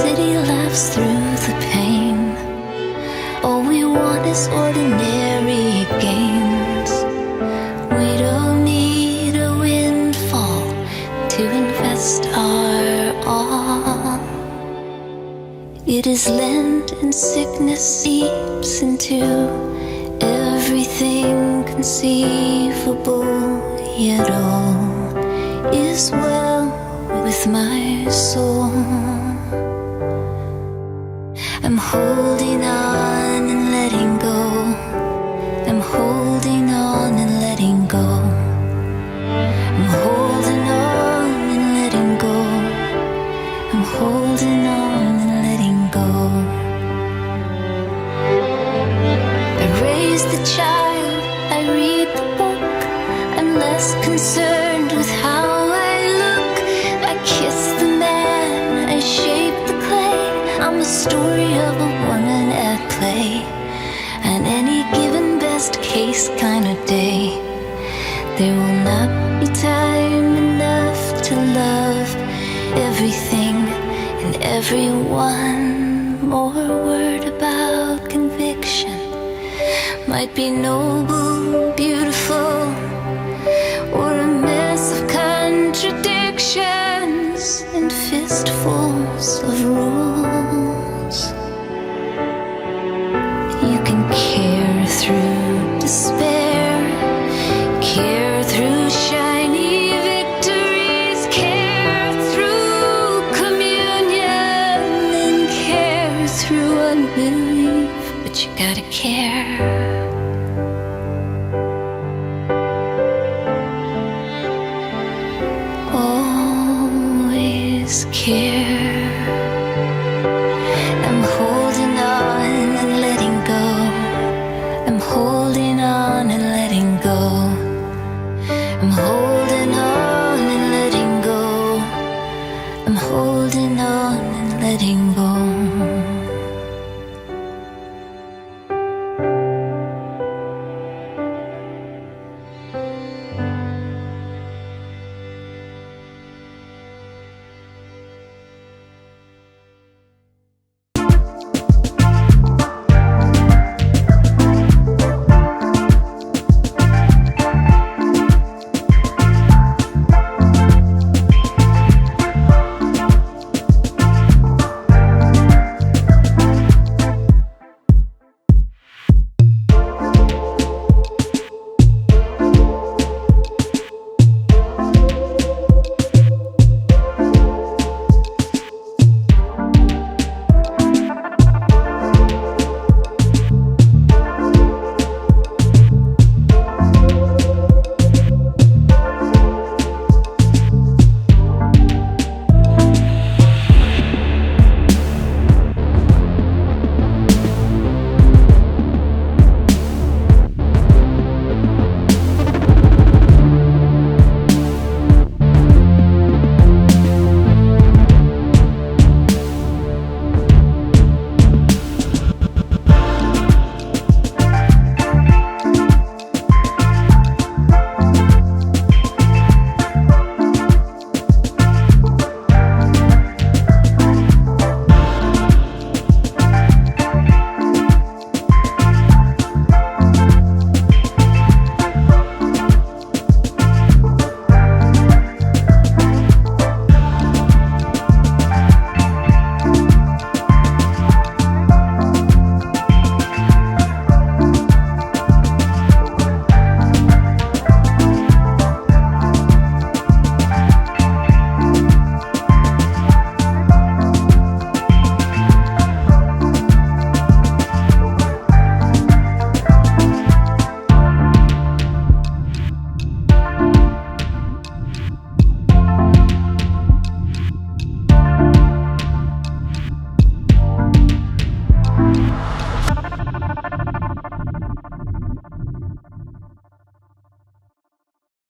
city laughs through the pain. All we want is ordinary gains. We don't need a windfall to invest our all. It is Lent and sickness seeps into everything conceivable, yet all is well with my soul. I'm holding on and letting go. I'm holding on and letting go. I'm holding on and letting go. I'm holding on and letting go. I raise the child, I read the book. I'm less concerned with how I look. I kiss the man, I shape the clay. I'm the story of a woman at play. And any given best case kind of day, there will not be time enough to love everything and everyone. More word about conviction might be noble, beautiful, or a mess of contradictions and fistfuls of rules. You can care through despair, care through shiny victories, care through communion, and care through unbelief, but you gotta care. Always care. I'm holding on and letting go. I'm holding on and letting go. I'm holding on and letting go. I'm holding on and letting go.